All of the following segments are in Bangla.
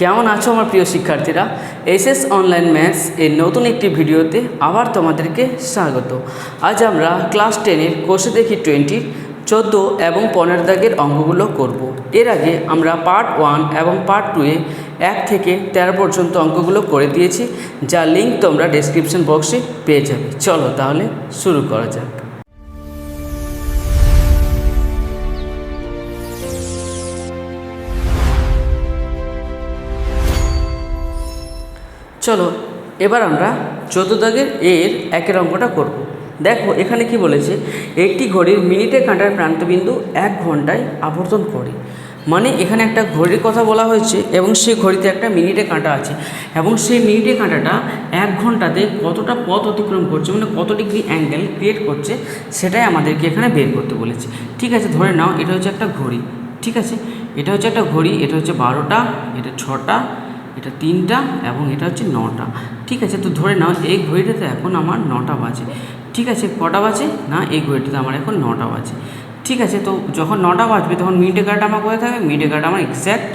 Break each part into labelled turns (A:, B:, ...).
A: কেমন আছো আমার প্রিয় শিক্ষার্থীরা? এসএস অনলাইন ম্যাথস এর নতুন একটি ভিডিওতে আবার তোমাদেরকে স্বাগত। আজ আমরা ক্লাস 10-এর কোষে দেখি 20 14 এবং 15 দাগের অঙ্কগুলো করব। এর আগে আমরা পার্ট 1 এবং পার্ট 2-এ 1 থেকে 13 পর্যন্ত অঙ্কগুলো করে দিয়েছি, যার লিঙ্ক তোমরা ডেসক্রিপশন বক্সে পেয়ে যাবে। চলো তাহলে শুরু করা যাক। চলো এবার আমরা 14 দাগের এর একের অঙ্কটা করব। দেখো এখানে কি বলেছে, একটি ঘড়ির মিনিটে কাঁটার প্রান্তবিন্দু 1 ঘন্টায় আবর্তন করে। মানে এখানে একটা ঘড়ির কথা বলা হয়েছে এবং সেই ঘড়িতে একটা মিনিটে কাঁটা আছে এবং সেই মিনিটে কাঁটাটা 1 ঘন্টাতে কতটা পথ অতিক্রম করছে, মানে কত ডিগ্রি অ্যাঙ্গেল ক্রিয়েট করছে, সেটাই আমাদেরকে এখানে বের করতে বলেছে। ঠিক আছে, ধরে নাও এটা হচ্ছে একটা ঘড়ি। ঠিক আছে, এটা হচ্ছে একটা ঘড়ি, এটা হচ্ছে 12টা, এটা 6টা, এটা 3টা এবং এটা হচ্ছে 9টা। ঠিক আছে, তো ধরে নাও এই ঘড়িটাতে এখন আমার 9টা বাজে। ঠিক আছে, কটা বাজে না, এই ঘড়িটাতে আমার এখন 9টা বাজে। ঠিক আছে, তো যখন 9টা বাজবে তখন মিনিটে কাঁটা আমার কোথায় থাকবে, মিনিটে কাঁটা আমার এক্স্যাক্ট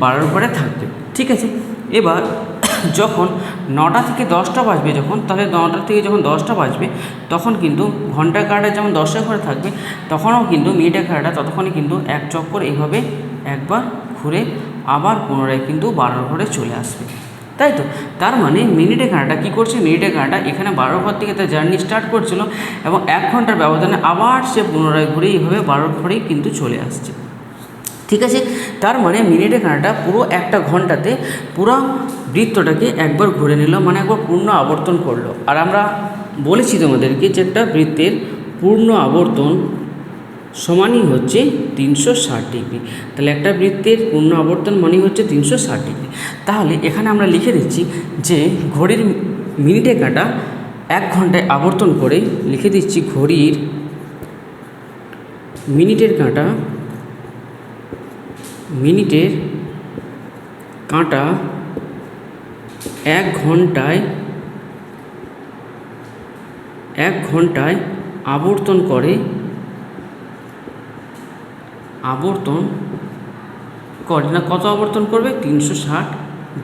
A: 12-র পরে থাকবে। ঠিক আছে, এবার যখন 9টা থেকে 10টা বাজবে, যখন তাহলে 9টা থেকে যখন 10টা বাজবে তখন কিন্তু ঘন্টার কাঁটাটা যেমন 10-এর ঘরে থাকবে, তখনও কিন্তু মিনিটের কাঁটাটা ততক্ষণে কিন্তু এক চক্কর এইভাবে একবার ঘুরে আবার পুনরায় কিন্তু 12-র ঘরে চলে আসবে, তাই তো? তার মানে মিনিটে কাঁটাটা কী করছে, মিনিটে কাঁটাটা এখানে 12-র ঘর থেকে তার জার্নি স্টার্ট করছিল এবং 1 ঘন্টার ব্যবধানে আবার সে পুনরায় ঘুরে এইভাবে 12-র ঘরেই কিন্তু চলে আসছে। ঠিক আছে, তার মানে মিনিটে কাঁটাটা পুরো একটা ঘন্টাতে পুরো বৃত্তটাকে একবার ঘুরে নিল, মানে একবার পূর্ণ আবর্তন করলো। আর আমরা বলেছি তোমাদেরকে যে একটা বৃত্তের পূর্ণ আবর্তন সমানই হচ্ছে 360 ডিগ্রি। তাহলে একটা বৃত্তের পূর্ণ আবর্তন মানেই হচ্ছে 360 ডিগ্রি। তাহলে এখানে আমরা লিখে দিচ্ছি যে ঘড়ির মিনিটে কাঁটা 1 ঘন্টায় আবর্তন করে, লিখে দিচ্ছি ঘড়ির মিনিটের কাঁটা 1 ঘন্টায় আবর্তন করে না, কত আবর্তন করবে, 360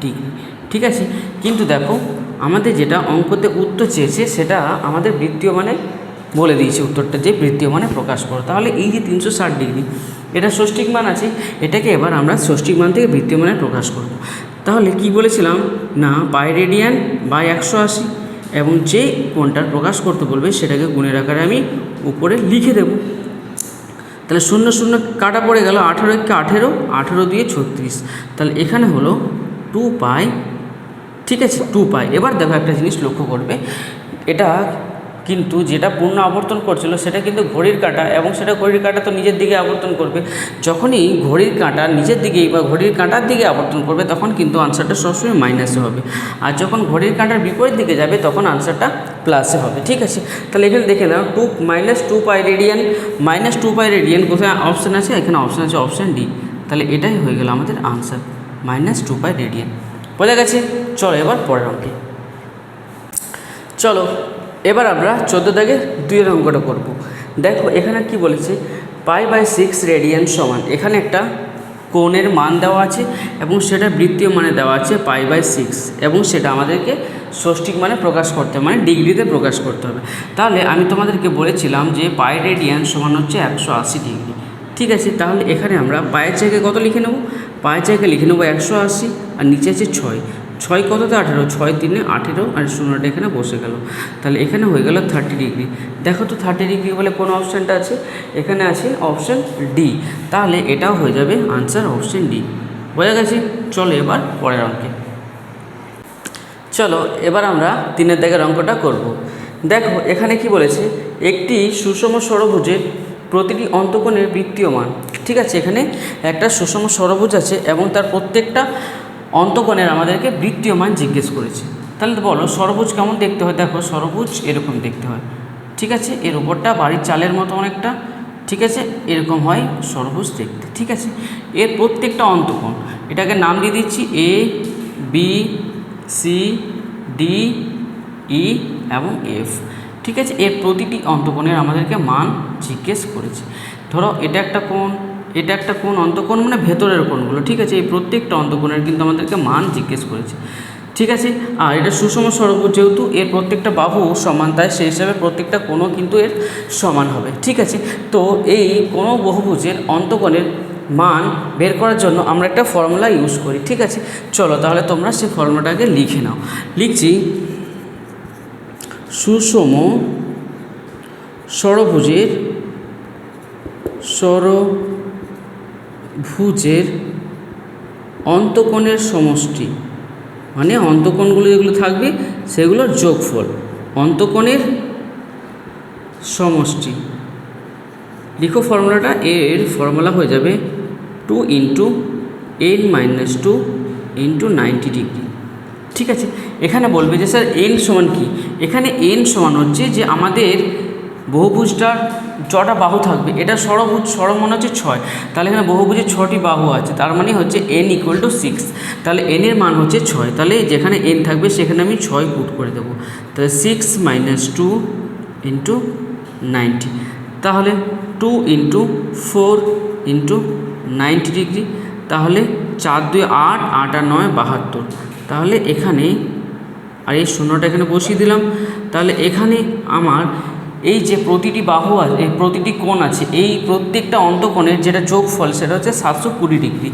A: ডিগ্রি। ঠিক আছে, কিন্তু দেখো আমাদের যেটা অঙ্কতে উত্তর চেয়েছে সেটা আমাদের বৃত্তীয় মানে বলে দিয়েছে, উত্তরটা যে বৃত্তীয় মানে প্রকাশ করো। তাহলে এই যে 360 ডিগ্রি এটা ষষ্ঠিক মান আছে, এটাকে এবার আমরা ষষ্ঠিক মান থেকে বৃত্তীয় মানে প্রকাশ করব। তাহলে কি বলেছিলাম না, পাই রেডিয়ান বাই 180, এবং যে কোণটার প্রকাশ করতে বলবে সেটাকে গুণের আকারে আমি উপরে লিখে দেব। তাহলে 0 0 কাটা পড়ে গেল, 18 × 18, 18 দিয়ে 36, তাহলে এখানে হলো 2 পাই। ঠিক আছে, 2 পাই। এবার দেখো একটা জিনিস লক্ষ্য করবে, এটা কিন্তু যেটা পূর্ণ আবর্তন করছিল সেটা কিন্তু ঘড়ির কাঁটা, এবং সেটা ঘড়ির কাঁটা তো নিজের দিকে আবর্তন করবে। যখনই ঘড়ির কাঁটা নিজের দিকে বা ঘড়ির কাঁটার দিকে আবর্তন করবে তখন কিন্তু আনসারটা সবসময় মাইনাসে হবে, আর যখন ঘড়ির কাঁটার বিপরীত দিকে যাবে তখন আনসারটা প্লাসে হবে। ঠিক আছে, তাহলে এখানে দেখে নাও 2 - 2 পাই রেডিয়ান, -2 পাই রেডিয়ান কোথায় অপশান আছে, এখানে অপশান আছে অপশান ডি। তাহলে এটাই হয়ে গেল আমাদের আনসার, -2 পাই রেডিয়ান। বোঝা গেছে? চলো এবার পরের অঙ্কে চলো। এবার আমরা 14 দাগের 2-এর অঙ্কটা করব। দেখো এখানে কি বলেছে, π/6 রেডিয়ান সমান, এখানে একটা কোণের মান দেওয়া আছে এবং সেটা বৃত্তীয় মানে দেওয়া আছে π/6, এবং সেটা আমাদেরকে ষষ্ঠিক মানে প্রকাশ করতে হবে, মানে ডিগ্রিতে প্রকাশ করতে হবে। তাহলে আমি তোমাদেরকে বলেছিলাম যে পাই রেডিয়ান সমান হচ্ছে 180 ডিগ্রি। ঠিক আছে, তাহলে এখানে আমরা পায়ের জায়গায় কত লিখে নেব, পায়ের জায়গায় লিখে নেব 180, আর নিচে আছে 6, 6 কততে 18, 6 3 18, আর 0টা এখানে বসে গেল। তাহলে এখানে হয়ে গেল 30 ডিগ্রি। দেখো তো 30 ডিগ্রি বলে কোন অপশানটা আছে, এখানে আছে অপশান ডি। তাহলে এটাও হয়ে যাবে আনসার অপশান ডি। বোঝা গেছে? চলো এবার পরের অঙ্কে চলো। এবার আমরা 3-এর দাগের অঙ্কটা করব। দেখো এখানে কি বলেছে, একটি সুষম ষড়ভুজের প্রতিটি অন্তকোণের বৃত্তীয় মান। ঠিক আছে, এখানে একটা সুষম ষড়ভুজ আছে এবং তার প্রত্যেকটা অন্তকোণের আমাদেরকে বৃত্তীয় মান জিজ্ঞেস করেছে। তাহলে বলো ষড়ভুজ কেমন দেখতে হয়। দেখো ষড়ভুজ এরকম দেখতে হয়। ঠিক আছে, এর উপরটা বাড়ির চালের মতো অনেকটা। ঠিক আছে, এরকম হয় ষড়ভুজ দেখতে। ঠিক আছে, এর প্রত্যেকটা অন্তকোণ, এটাকে নাম দিয়ে দিচ্ছি এ, বি, সি, ডি, ই এবং এফ। ঠিক আছে, এর প্রতিটি অন্তকোণের আমাদেরকে মান জিজ্ঞেস করেছে। ধরো এটা একটা কোণ, এটা একটা কোণ, অন্তঃকোণ মানে ভেতরের কোণগুলো, ঠিক আছে। এই প্রত্যেকটা অন্তঃকোণের কিন্তু আমাদেরকে মান জিজ্ঞেস করেছে, ঠিক আছে। আর এটা সুষম ষড়ভুজ, যেহেতু এর প্রত্যেকটা বাহু সমান, তাই সেই হিসাবে প্রত্যেকটা কোণও কিন্তু এর সমান হবে, ঠিক আছে। তো এই কোনো বহুভুজের অন্তঃকোণের মান বের করার জন্য আমরা একটা ফর্মুলা ইউজ করি, ঠিক আছে। চলো তাহলে তোমরা সেই ফর্মুলাটাকে লিখে নাও। লিখছি, সুষম ষড়ভুজের অন্তঃকোণের সমষ্টি, মানে অন্তঃকোণগুলো যেগুলো থাকবে সেগুলোর যোগফল, অন্তঃকোণের সমষ্টি। লিখো ফর্মুলাটা, এর ফর্মুলা হয়ে যাবে 2 × n-2 × 90 ডিগ্রি, ঠিক আছে। এখানে বলবে যে স্যার n সমান কি, এখানে n সমান হচ্ছে যে আমাদের বহুভুজটার যটা বাহু থাকবে, এটা ষড়ভুজ, মনে হচ্ছে 6, তাহলে এখানে বহুভুজের 6টি বাহু আছে, তার মানে হচ্ছে n = 6, তাহলে n এর মান হচ্ছে 6, তাহলে যেখানে n থাকবে সেখানে আমি 6 পুট করে দেবো, তাহলে 6 - 2 × 90, তাহলে 2 × 4 × 90 ডিগ্রি, তাহলে 4 × 2 = 8, 8 আর 9 = 72, তাহলে এখানে আর এই শূন্যটা এখানে বসিয়ে দিলাম। তাহলে এখানে আমার এই যে প্রতিটি বাহু আছে, এই প্রতিটি কোণ আছে, এই প্রত্যেকটা অন্তঃকোণের যেটা যোগফল সেটা হচ্ছে 720 ডিগ্রি।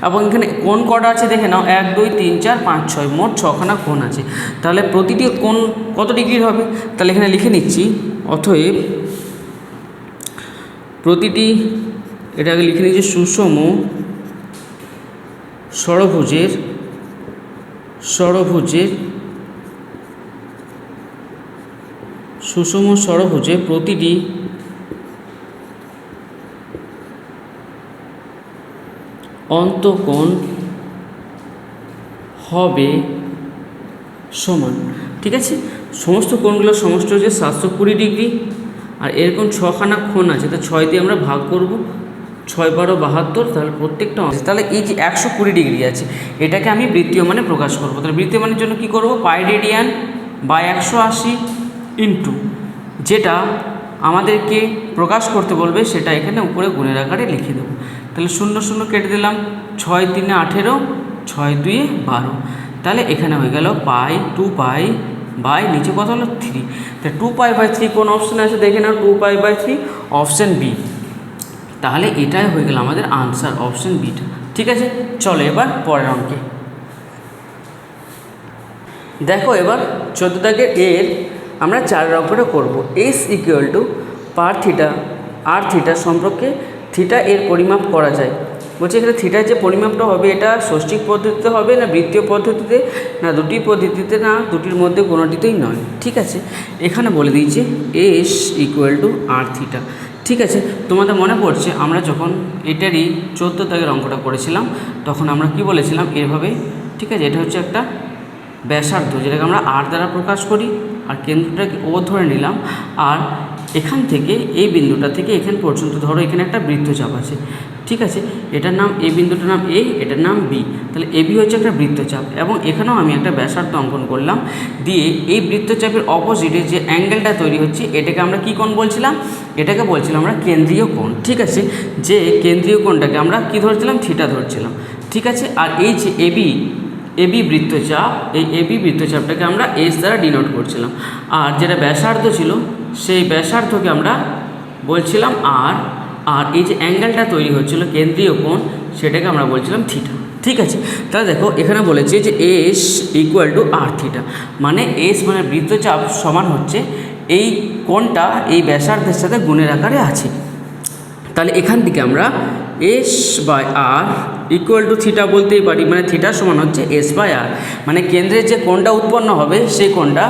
A: এবং এখানে কোণ কটা আছে দেখে নাও, 1 2 3 4 5 6, মোট 6খানা কোণ আছে। তাহলে প্রতিটি কোণ কত ডিগ্রির হবে, তাহলে এখানে লিখে নিচ্ছি, অতএব প্রতিটি, এটাকে লিখে নিচ্ছি, সুষম ষড়ভুজে প্রতিটি অন্তঃকোণ হবে সমান, ঠিক আছে। সমস্ত কোণগুলোর সমষ্টি হচ্ছে 720 ডিগ্রি, আর এরকম 6খানা কোণ আছে, তো 6 দিয়ে আমরা ভাগ করব, 6 × 12 = 72, তাহলে প্রত্যেকটা অংশ, তাহলে এই যে 120 ডিগ্রি আছে এটাকে আমি বৃত্তীয় মানে প্রকাশ করব। তাহলে বৃত্তীয় মানের জন্য কি করব, পাই রেডিয়ান বাই 180 ইন্টু যেটা আমাদেরকে প্রকাশ করতে বলবে সেটা এখানে উপরে গুণের আকারে লিখে দেবো। তাহলে 0 0 কেটে দিলাম, 6 × 3 = 18, 6 × 2 = 12, তাহলে এখানে হয়ে গেল পাই, 2π বাই নিচে কত হলো 3, তাহলে 2π/3 কোন অপশানে আছে দেখে নাও, 2π/3 অপশান বি, তাহলে এটাই হয়ে গেল আমাদের আনসার, অপশান বিটা, ঠিক আছে। চলো এবার পরের অঙ্কে দেখো, এবার 14 দাগের এর আমরা 4 অঙ্কটা করব। s = পার থিটা আর থিটা সম্পর্কে থিটা এর পরিমাপ করা যায়। বলছে এখানে থিটার যে পরিমাপটা হবে এটা ষষ্ঠিক পদ্ধতিতে হবে না বৃত্তীয় পদ্ধতিতে, না দুটি পদ্ধতিতে, না দুটির মধ্যে কোনোটিতেই নয়, ঠিক আছে। এখানে বলে দিয়েছে s = r থিটা, ঠিক আছে। তোমাদের মনে পড়ছে আমরা যখন এটারই 14 দাগের অঙ্কটা করেছিলাম তখন আমরা কি বলেছিলাম, এভাবে, ঠিক আছে। এটা হচ্ছে একটা ব্যাসার্ধ যেটাকে আমরা আর দ্বারা প্রকাশ করি, আর কেন্দ্রটাকে ও ধরে নিলাম, আর এখান থেকে এই বিন্দুটা থেকে এখান পর্যন্ত ধরো এখানে একটা বৃত্তচাপ আছে, ঠিক আছে। এটার নাম, এই বিন্দুটার নাম এ, এটার নাম বি, তাহলে এ বি হচ্ছে একটা বৃত্তচাপ, এবং এখানেও আমি একটা ব্যাসার্ধ অঙ্কন করলাম, দিয়ে এই বৃত্তচাপের অপোজিটে যে অ্যাঙ্গেলটা তৈরি হচ্ছে এটাকে আমরা কি কোণ বলছিলাম, এটাকে বলছিলাম আমরা কেন্দ্রীয় কোণ, ঠিক আছে। যে কেন্দ্রীয় কোণটাকে আমরা কি ধরছিলাম, থিটা ধরছিলাম, ঠিক আছে। আর এই যে এবি বৃত্তচাপ, এই এবি বৃত্তচাপটাকে আমরা এস দ্বারা ডিনোট করছিলাম, আর যেটা ব্যাসার্ধ ছিল সেই ব্যাসার্ধকে আমরা বলছিলাম আর এই যে অ্যাঙ্গেলটা তৈরি হচ্ছিল কেন্দ্রীয় কোণ সেটাকে আমরা বলছিলাম থিটা, ঠিক আছে। তাহলে দেখো এখানে বলেছে যে এস = r থিটা, মানে এস মানে বৃত্তচাপ সমান হচ্ছে এই কোণটা এই ব্যাসার্ধের সাথে গুণের আকারে আছে। তাহলে এখান থেকে আমরা s/r = থিটা বলতেই পারি, মানে থিটা সমান হচ্ছে s/r, মানে কেন্দ্রের যে কোণটা উৎপন্ন হবে সেই কোণটা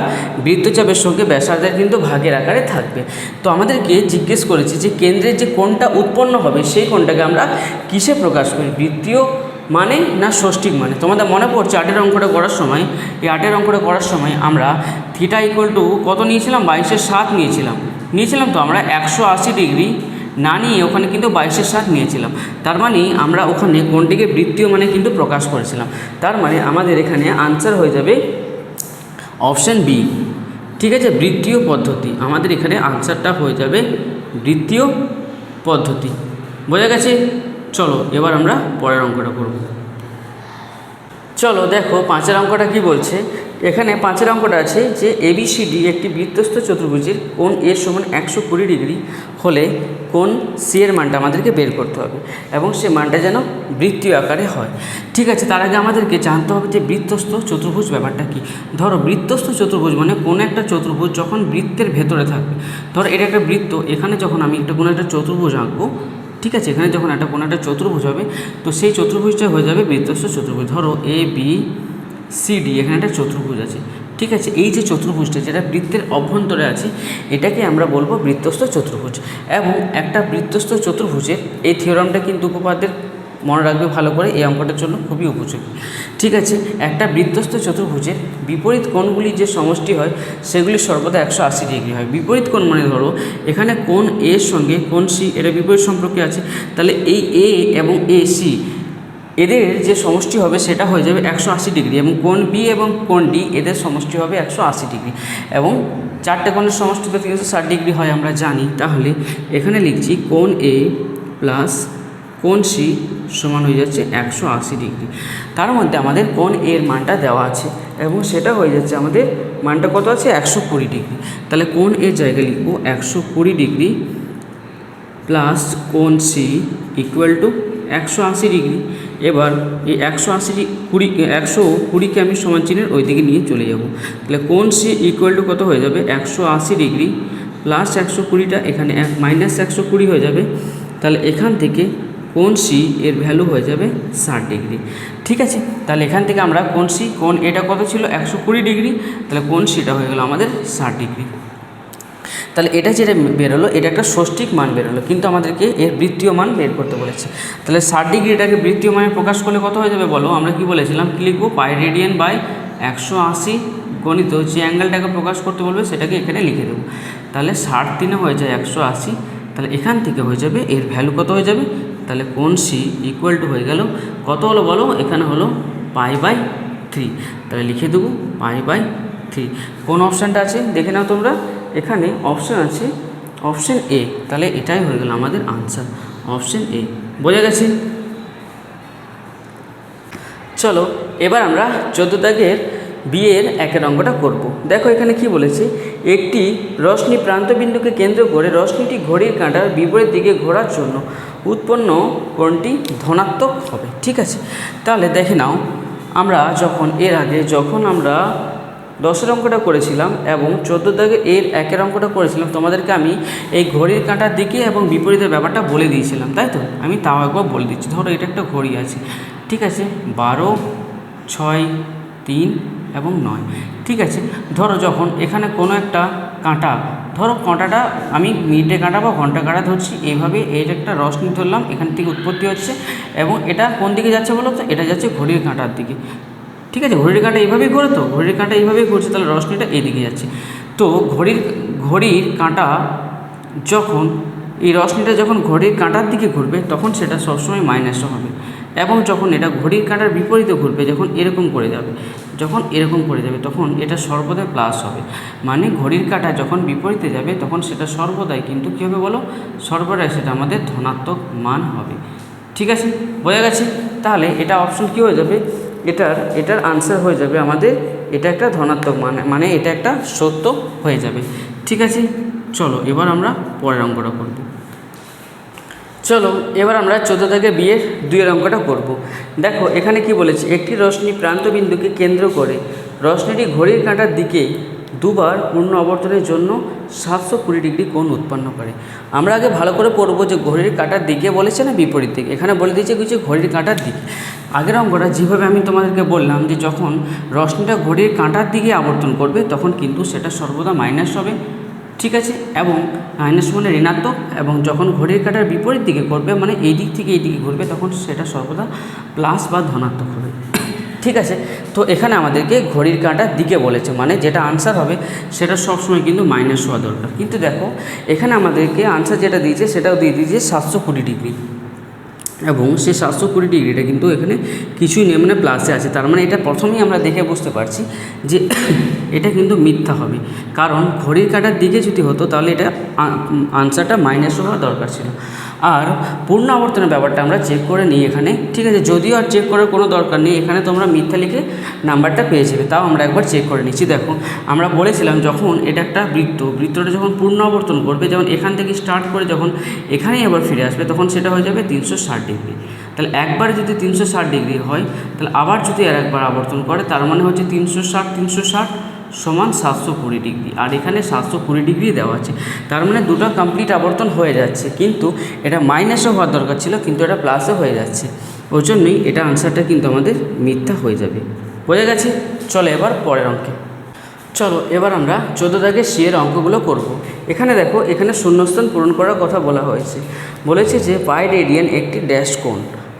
A: বৃত্তচাপের সঙ্গে ব্যাসার্ধের কিন্তু ভাগের আকারে থাকবে। তো আমাদেরকে জিজ্ঞেস করেছে যে কেন্দ্রের যে কোণটা উৎপন্ন হবে সেই কোণটাকে আমরা কিসে প্রকাশ করি, বৃত্তীয় মানে না ষষ্ঠিক মানে। তোমাদের মনে পড়ছে 8 অঙ্কটা করার সময়, এই 8 অঙ্কটা করার সময় আমরা থিটা কত নিয়েছিলাম, 22/7 নিয়েছিলাম, তো আমরা 180 ডিগ্রি না নিয়ে ওখানে কিন্তু 22/7 নিয়েছিলাম, তার মানে আমরা ওখানে কোণটিকে বৃত্তীয় মানে কিন্তু প্রকাশ করেছিলাম, তার মানে আমাদের এখানে আনসার হয়ে যাবে অপশান বি, ঠিক আছে। বৃত্তীয় পদ্ধতি, আমাদের এখানে আনসারটা হয়ে যাবে বৃত্তীয় পদ্ধতি, বোঝা গেছে। চলো এবার আমরা পরের অঙ্কটা করব। চলো দেখো 5 অঙ্কটা কি বলছে। এখানে 5 অঙ্কটা আছে যে ABCD একটি বৃত্তস্থ চতুর্ভুজের কোণ এর সমান 120 ডিগ্রি হলে কোণ সি এর মানটা আমাদেরকে বের করতে হবে এবং সে মানটা যেন বৃত্তীয় আকারে হয়। ঠিক আছে, তার আগে আমাদেরকে জানতে হবে যে বৃত্তস্থ চতুর্ভুজ ব্যাপারটা কি। ধরো বৃত্তস্থ চতুর্ভুজ মানে কোনো একটা চতুর্ভুজ যখন বৃত্তের ভেতরে থাকবে। ধরো এটা একটা বৃত্ত, এখানে যখন আমি কোনো একটা চতুর্ভুজ আঁকবো, ঠিক আছে, এখানে যখন কোনো একটা চতুর্ভুজ হবে তো সেই চতুর্ভুজটা হয়ে যাবে বৃত্তস্থ চতুর্ভুজ। ধরো ABCD এখানে একটা চতুর্ভুজ আছে, ঠিক আছে। এই যে চতুর্ভুজটা যেটা বৃত্তের অভ্যন্তরে আছে এটাকে আমরা বলবো বৃত্তস্থ চতুর্ভুজ। এবং একটা বৃত্তস্থ চতুর্ভুজের এই থিওরামটা কিন্তু উপপাদ্যের মনে রাখবে ভালো করে, এই অঙ্কটার জন্য খুবই উপযোগী। ঠিক আছে, একটা বৃত্তস্থ চতুর্ভুজের বিপরীত কোণগুলি যে সমষ্টি হয় সেগুলি সর্বদা 180 ডিগ্রি হয়। বিপরীত কোণ মানে ধরো এখানে কোণ এর সঙ্গে কোণ সি এটা বিপরীত সম্পর্কে আছে, তাহলে এই এ এবং AC এদের যে সমষ্টি হবে সেটা হয়ে যাবে 180 ডিগ্রি এবং কোণ বি এবং কোণ ডি এদের সমষ্টি হবে 180 ডিগ্রি এবং চারটে কোণের সমষ্টি তো 360 ডিগ্রি হয় আমরা জানি। তাহলে এখানে লিখছি কোণ এ প্লাস কোণ সি সমান হয়ে যাচ্ছে 180 ডিগ্রি। তার মধ্যে আমাদের কোণ এর মানটা দেওয়া আছে এবং সেটা হয়ে যাচ্ছে আমাদের মানটা কত আছে 120 ডিগ্রি। তাহলে কোণ এর জায়গায় লিখব 120 ডিগ্রি প্লাস কোণ সি ইকুয়াল টু 180 ডিগ্রি। এবার এই 120কে আমি সমান চিহ্নের ওই দিকে নিয়ে চলে যাব। তাহলে কোণ সি ইকুয়াল টু কত হয়ে যাবে 180 ডিগ্রি প্লাস 120টা এখানে মাইনাস 120 হয়ে যাবে। তাহলে এখান থেকে কোণ সি এর ভ্যালু হয়ে যাবে 60 ডিগ্রি। ঠিক আছে, তাহলে এখান থেকে আমরা কোণ সি কোণ এটা কত ছিল 120 ডিগ্রি, তাহলে কোণ সিটা হয়ে গেল আমাদের 60 ডিগ্রি। তাহলে এটা যেটা বেরোলো এটা একটা ষষ্ঠিক মান বেরোলো, কিন্তু আমাদেরকে এর বৃত্তীয় মান বের করতে বলেছে। তাহলে 60 ডিগ্রিটাকে বৃত্তীয় মানে প্রকাশ করলে কত হয়ে যাবে বলো? আমরা কি বলেছিলাম, কি লিখবো, পাই রেডিয়ান বাই 180 গণিত যে অ্যাঙ্গেলটাকে প্রকাশ করতে বলবে সেটাকে এখানে লিখে দেবো। তাহলে 60 হয়ে যায় 180, তাহলে এখান থেকে হয়ে যাবে এর ভ্যালু কত হয়ে যাবে, তাহলে কোণ সি ইকুয়াল টু হয়ে গেল কত হলো বলো? এখানে হলো π/3। তাহলে লিখে দেবো π/3। কোন অপশানটা আছে দেখে নাও তোমরা, এখানে অপশান আছে অপশান এ। তাহলে এটাই হয়ে গেল আমাদের আনসার, অপশান এ। বোঝা গেছে? চলো এবার আমরা 14 দাগের বিয়ের একের অঙ্কটা করব। দেখো এখানে কি বলেছে, একটি রশ্মি প্রান্তবিন্দুকে কেন্দ্র করে রশ্মিটি ঘড়ির কাঁটার বিপরীত দিকে ঘোরার জন্য উৎপন্ন কোণটি ধনাত্মক হবে। ঠিক আছে, তাহলে দেখে নাও আমরা এর আগে যখন আমরা 10 অঙ্কটা করেছিলাম এবং 14 দাগে এর একের অঙ্কটা করেছিলাম, তোমাদেরকে আমি এই ঘড়ির কাঁটার দিকে এবং বিপরীতের ব্যাপারটা বলে দিয়েছিলাম, তাই তো? আমি তাও একবার বলে দিচ্ছি। ধরো এটা একটা ঘড়ি আছে, ঠিক আছে, 12, 6, 3 এবং 9। ঠিক আছে, ধরো যখন এখানে কোনো একটা কাঁটা, ধরো কাঁটাটা আমি মিনিটে কাঁটা বা ঘন্টা কাঁটা ধরছি, এইভাবে এর একটা রশ্মি ধরলাম, এখান থেকে উৎপত্তি হচ্ছে এবং এটা কোন দিকে যাচ্ছে বলো তো? এটা যাচ্ছে ঘড়ির কাঁটার দিকে। ঠিক আছে, ঘড়ির কাঁটা এইভাবেই ঘোরে, তো ঘড়ির কাঁটা এইভাবেই ঘুরছে, তাহলে রশ্মিটা এইদিকে যাচ্ছে। তো ঘড়ির কাঁটা যখন এই রশ্মিটা যখন ঘড়ির কাঁটার দিকে ঘুরবে তখন সেটা সবসময় মাইনাসও হবে, এবং যখন এটা ঘড়ির কাঁটার বিপরীতে ঘুরবে, যখন এরকম করে যাবে তখন এটা সর্বদাই প্লাস হবে। মানে ঘড়ির কাঁটা যখন বিপরীতে যাবে তখন সেটা সর্বদাই কিন্তু কী হবে বলো? সর্বদাই সেটা আমাদের ধনাত্মক মান হবে। ঠিক আছে, বোঝা গেছে? তাহলে এটা অপশন কী হয়ে যাবে? এটার আনসার হয়ে যাবে আমাদের এটা একটা ধনাত্মক মান, মানে এটা একটা সত্য হয়ে যাবে। ঠিক আছে, চলো এবার আমরা পরের অঙ্কটা করব। চলো এবার আমরা 14 থেকে বিয়ের 2 অঙ্কটা করব। দেখো এখানে কি বলেছে, একটি রশ্মি প্রান্তবিন্দুকে কেন্দ্র করে রশ্মিটি ঘড়ির কাঁটার দিকে দুবার পূর্ণ আবর্তনের জন্য 720 ডিগ্রি কোণ উৎপন্ন করে। আমরা আগে ভালো করে পড়বো যে ঘড়ির কাঁটার দিকে বলেছে না বিপরীত দিকে, এখানে বলে দিয়েছে কিছু ঘড়ির কাঁটার দিকে। আগের অঙ্কটা যেভাবে আমি তোমাদেরকে বললাম যে যখন রশ্মিটা ঘড়ির কাঁটার দিকে আবর্তন করবে তখন কিন্তু সেটা সর্বদা মাইনাস হবে। ঠিক আছে, এবং মাইনাস মানে ঋণাত্মক, এবং যখন ঘড়ির কাঁটার বিপরীত দিকে করবে মানে এই দিক থেকে এই দিকে ঘুরবে তখন সেটা সর্বদা প্লাস বা ধনাত্মক হবে। ঠিক আছে, তো এখানে আমাদেরকে ঘড়ির কাঁটার দিকে বলেছে, মানে যেটা আনসার হবে সেটা সবসময় কিন্তু মাইনাস হওয়া দরকার। কিন্তু দেখো এখানে আমাদেরকে আনসার যেটা দিয়েছে সেটাও দিয়ে দিয়েছে 720 ডিগ্রি, এবং সেই 720 ডিগ্রিটা কিন্তু এখানে কিছুই নেই, মানে প্লাসে আছে। তার মানে এটা প্রথমেই আমরা দেখে বুঝতে পারছি যে এটা কিন্তু মিথ্যা হবে, কারণ ঘড়ির কাঁটার দিকে যদি হতো তাহলে এটা আনসারটা মাইনাস হওয়া দরকার ছিল। আর পূর্ণ আবর্তনের ব্যাপারটা আমরা চেক করে নিই এখানে, ঠিক আছে। যদিও আর চেক করার কোনো দরকার নেই, এখানে তোমরা মিথ্যা লিখে নাম্বারটা পেয়ে যাবে, তাও আমরা একবার চেক করে নিচ্ছি। দেখো আমরা বলেছিলাম যখন এটা একটা বৃত্তটা যখন পূর্ণ আবর্তন করবে, যেমন এখান থেকে স্টার্ট করে যখন এখানেই আবার ফিরে আসবে, তখন সেটা হয়ে যাবে 360 ডিগ্রি। তাহলে একবার যদি 360 ডিগ্রি হয়, তাহলে আবার যদি আর একবার আবর্তন করে, তার মানে হচ্ছে 360 সমান 720 ডিগ্রি, আর এখানে 720 ডিগ্রি দেওয়া আছে। তার মানে দুটো কমপ্লিট আবর্তন হয়ে যাচ্ছে, কিন্তু এটা মাইনাসও হওয়ার দরকার ছিল, কিন্তু এটা প্লাসও হয়ে যাচ্ছে। ওই জন্যই এটা আনসারটা কিন্তু আমাদের মিথ্যা হয়ে যাবে। বোঝা গেছে? চলো এবার পরের অঙ্কে চলো। এবার আমরা 14 দাগের সি এর অঙ্কগুলো করব। এখানে দেখো, এখানে শূন্যস্থান পূরণ করার কথা বলা হয়েছে। বলেছে যে পাই রেডিয়ান একটি ড্যাশ কোণ,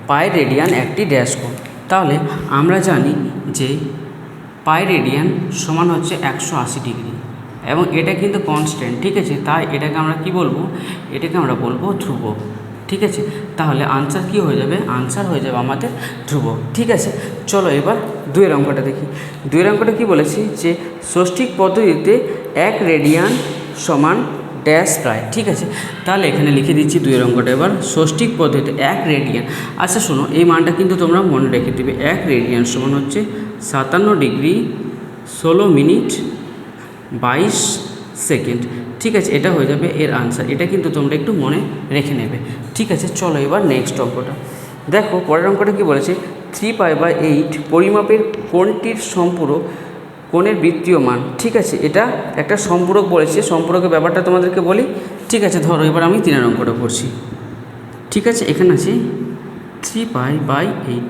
A: পাই রেডিয়ান একটি ড্যাশ কোণ। তাহলে আমরা জানি যে পাই রেডিয়ান সমান হচ্ছে 180 ডিগ্রি, এবং এটা কিন্তু কনস্ট্যান্ট, ঠিক আছে। তাই এটাকে আমরা কি বলবো? এটাকে আমরা বলবো ধ্রুবক, ঠিক আছে। তাহলে আনসার কি হয়ে যাবে? আনসার হয়ে যাবে আমাদের ধ্রুবক, ঠিক আছে। চলো এবার 2 অঙ্কটা দেখি। 2 অঙ্কটা কি বলেছি? যে ষষ্ঠিক পদ্ধতিতে 1 রেডিয়ান সমান ড্যাশ প্রায়, ঠিক আছে। তাহলে এখানে লিখে দিচ্ছি 2 অঙ্কটা। এবার ষষ্ঠিক পদ্ধতিতে 1 রেডিয়ান, আচ্ছা শোনো, এই মানটা কিন্তু তোমরা মনে রেখে দেবে। 1 রেডিয়ান সমান হচ্ছে 57 ডিগ্রি 16 মিনিট 22 সেকেন্ড, ঠিক আছে। এটা হয়ে যাবে এর আনসার। এটা কিন্তু তোমরা একটু মনে রেখে নেবে, ঠিক আছে। চলো এবার নেক্সট অঙ্কটা দেখো। পরের অঙ্কটা কি বলেছে? 3π/8 পরিমাপের কোণটির সম্পূরক কোণের বৃত্তীয় মান, ঠিক আছে। এটা একটা সম্পূরক বলেছে, সম্পূরকের ব্যাপারটা তোমাদেরকে বলি, ঠিক আছে। ধরো এবার আমি 3 অঙ্কটা করছি, ঠিক আছে। এখানে আছে 3π/8,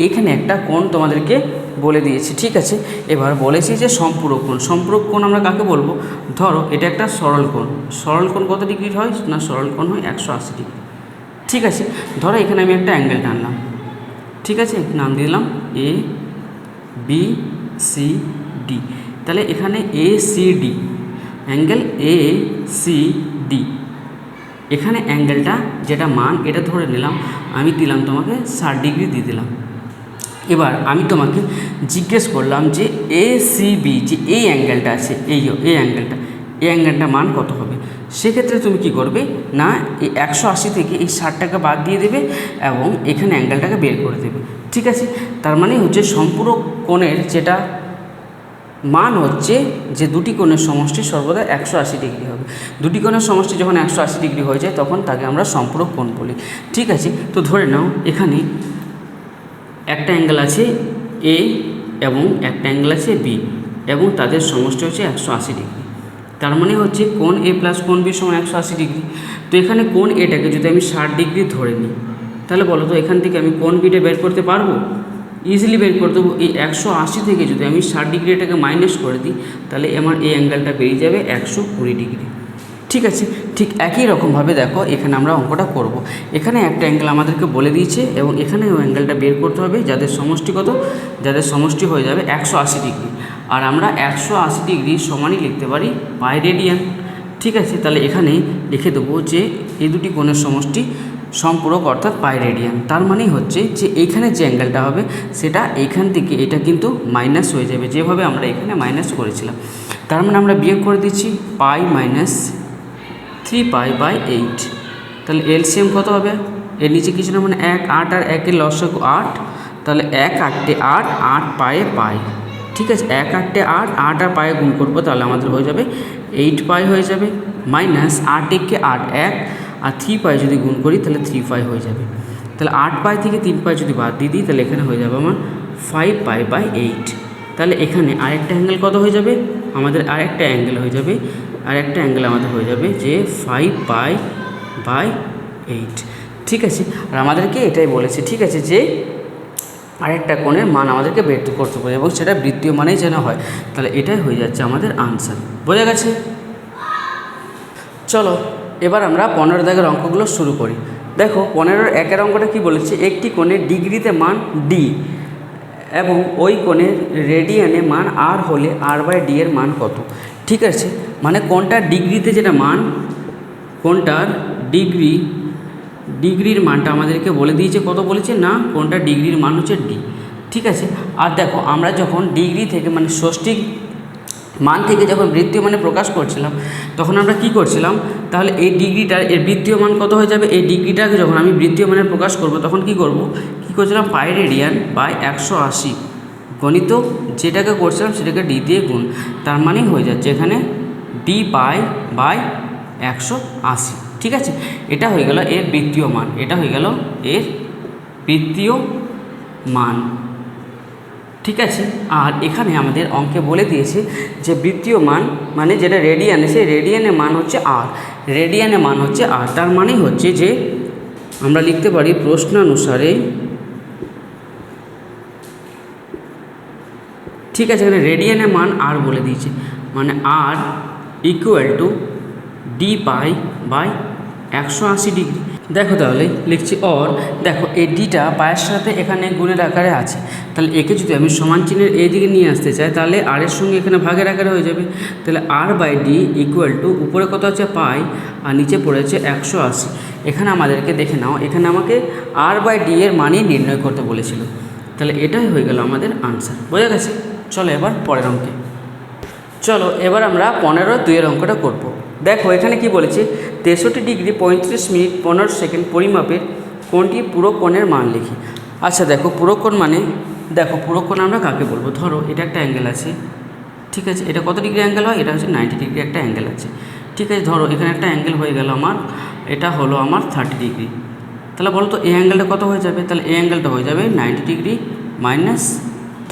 A: এখানে একটা কোণ তোমাদেরকে বলে দিয়েছি, ঠিক আছে। এবার বলেছি যে সম্পূরক কোণ, সম্পূরক কোণ আমরা কাকে বলবো? ধরো এটা একটা সরল কোণ, সরল কোণ কত ডিগ্রির হয়? না, সরল কোণ হয় 180 ডিগ্রি, ঠিক আছে। ধরো এখানে আমি একটা অ্যাঙ্গেল টানলাম, ঠিক আছে, নাম দিলাম ABCD। তাহলে এখানে ACD, অ্যাঙ্গেল ACD, এখানে অ্যাঙ্গেলটা যেটা মান এটা ধরে নিলাম, আমি দিলাম তোমাকে 60 ডিগ্রি দিয়ে দিলাম। এবার আমি তোমাকে জিজ্ঞেস করলাম যে ACB, যে এই অ্যাঙ্গেলটা আছে, এই অ্যাঙ্গেলটা মান কত হবে? সেক্ষেত্রে তুমি কি করবে? না, এই 180 থেকে এই 60টাকে বাদ দিয়ে দেবে এবং এখানে অ্যাঙ্গেলটাকে বের করে দেবে, ঠিক আছে। তার মানে হচ্ছে সম্পূরক কোণের যেটা মান হচ্ছে যে দুটি কোণের সমষ্টি সর্বদা 180 ডিগ্রি হবে। দুটি কোণের সমষ্টি যখন 180 ডিগ্রি হয়ে যায়, তখন তাকে আমরা সম্পূরক কোণ বলি, ঠিক আছে। তো ধরে নাও এখানে একটা অ্যাঙ্গেল আছে A এবং একটা অ্যাঙ্গেল আছে B, এবং তাদের সমষ্টি হচ্ছে 180 ডিগ্রি। তার মানে হচ্ছে কোণ A প্লাস কোণ B সমান 180 ডিগ্রি। তো এখানে কোণ এটাকে যদি আমি 60 ডিগ্রি ধরে নিই, তাহলে বলো তো এখান থেকে আমি কোণ বিটা বের করতে পারবো? ইজিলি বের করে দেবো। এই 180 থেকে যদি আমি 60 ডিগ্রি এটাকে মাইনাস করে দিই, তাহলে আমার এই অ্যাঙ্গেলটা বেরিয়ে যাবে 120 ডিগ্রি, ঠিক আছে। ঠিক একই রকমভাবে দেখো এখানে আমরা অঙ্কটা করব। এখানে একটা অ্যাঙ্গেল আমাদেরকে বলে দিয়েছে, এবং এখানে ওই অ্যাঙ্গেলটা বের করতে হবে যাদের সমষ্টি কত? যাদের সমষ্টি হয়ে যাবে 180 ডিগ্রি। আর আমরা 180 ডিগ্রি সমানই লিখতে পারি পাই রেডিয়ান, ঠিক আছে। তাহলে এখানে লিখে দেবো যে এই দুটি কোণের সমষ্টি সম্পূরক, অর্থাৎ পাই রেডিয়ান। তার মানেই হচ্ছে যে এইখানে যে অ্যাঙ্গেলটা হবে সেটা এইখান থেকে এটা কিন্তু মাইনাস হয়ে যাবে, যেভাবে আমরা এখানে মাইনাস করেছিলাম। তার মানে আমরা বিয়োগ করে দিচ্ছি পাই মাইনাস 3π/8। তাহলে এলসিএম কত হবে? এর নিচে কিছু না, মানে 1 8 আর 1 এর লসাগু 8, তাহলে 1 8 8 8 পায়ে পাই, ঠিক আছে। 1 8 8 8 আর পায়ে গুণ করবো, তাহলে আমাদের হয়ে যাবে 8 পাই হয়ে যাবে, মাইনাস 8 1 8 1 আর 3 পাই যদি গুণ করি তাহলে 3 পাই হয়ে যাবে। তাহলে 8 পাই থেকে 3 পাই যদি বাদ দিয়ে দিই, তাহলে এখানে হয়ে যাবে আমার 5π/8। তাহলে এখানে আরেকটা অ্যাঙ্গেল কত হয়ে যাবে? আমাদের আরেকটা অ্যাঙ্গেল হয়ে যাবে, আরেকটা অ্যাঙ্গেল আমাদের হয়ে যাবে যে 5π/8, ঠিক আছে। আর আমাদেরকে এটাই বলেছে, ঠিক আছে, যে আরেকটা কোণের মান আমাদেরকে বের করতে হবে, এবং সেটা বৃত্তীয় মানেই যেন হয়। তাহলে এটাই হয়ে যাচ্ছে আমাদের আনসার। বোঝা গেছে? চলো এবার আমরা 15 দাগের অঙ্কগুলো শুরু করি। দেখো 15-এর 1 অঙ্কটা কি বলেছে? একটি কোণের ডিগ্রিতে মান D এবং ওই কোণের রেডিয়ানে মান R হলে R/D এর মান কত? ঠিক আছে, মানে কোণটার ডিগ্রিতে যেটা মান, কোণটার ডিগ্রির মানটা আমাদেরকে বলে দিয়েছে, কত বলেছে? না, কোণটার ডিগ্রির মান হচ্ছে D, ঠিক আছে। আর দেখো আমরা যখন ডিগ্রি থেকে মানে ষষ্ঠিক মান থেকে যখন বৃত্তীয় মানে প্রকাশ করছিলাম তখন আমরা কি করছিলাম, তাহলে এই ডিগ্রিটার এর বৃত্তীয় মান কত হয়ে যাবে, এই ডিগ্রিটাকে যখন আমি বৃত্তীয় মানে প্রকাশ করব তখন কি করছিলাম পাই রেডিয়ান বাই 180 গণিত যেটাকে করছিলাম সেটাকে ডি দিয়ে গুণ, তার মানেই হয়ে যাচ্ছে এখানে ডি পাই বাই 180। ঠিক আছে, এটা হয়ে গেল এর বৃত্তীয় মান, এটা হয়ে গেল এর বৃত্তীয় মান। ঠিক আছে, আর এখানে আমাদের অঙ্কে বলে দিয়েছে যে বৃত্তীয় মান মানে যেটা রেডিয়ানে, সেই রেডিয়ানের মান হচ্ছে আর, রেডিয়ানের মান হচ্ছে আর, তার মানেই হচ্ছে যে আমরা লিখতে পারি প্রশ্নানুসারে, ঠিক আছে, এখানে রেডিয়ানের মান আর বলে দিয়েছে, মানে R equal to D pi by 180 degree. দেখো তাহলে লিখছি অর, দেখো এই ডিটা পায়ের সাথে এখানে গুণের আকারে আছে, তাহলে একে যদি আমি সমান চিহ্নের এই দিকে নিয়ে আসতে চাই তাহলে আর এর সঙ্গে এখানে ভাগের আকারে হয়ে যাবে, তাহলে আর বাই ডি ইকুয়াল টু উপরে কত আছে পাই আর নিচে পড়েছে 180। এখানে আমাদেরকে দেখে নাও, এখানে আমাকে আর বাই ডি এর মানই নির্ণয় করতে বলেছিল, তাহলে এটাই হয়ে গেল আমাদের আনসার। বোঝা গেছে? চলো এবার পরের অঙ্কে চলো, এবার আমরা 15-2 অঙ্কটা করব। দেখো এখানে কি বলেছে, 63 ডিগ্রি 35 মিনিট 15 সেকেন্ড পরিমাপের কোণটি পুরো কোণের মান লিখি। আচ্ছা দেখো পুরো কোণ মানে, দেখো পুরো কোণ আমরা কাকে বলবো, ধরো এটা একটা অ্যাঙ্গেল আছে, ঠিক আছে, এটা কত ডিগ্রি অ্যাঙ্গেল হয়, এটা হচ্ছে 90 ডিগ্রি একটা অ্যাঙ্গেল আছে। ঠিক আছে, ধরো এখানে একটা অ্যাঙ্গেল হয়ে গেল আমার, এটা হলো আমার 30 ডিগ্রি, তাহলে বলো তো এই অ্যাঙ্গেলটা কত হয়ে যাবে, তাহলে এই অ্যাঙ্গেলটা হয়ে যাবে 90 degree minus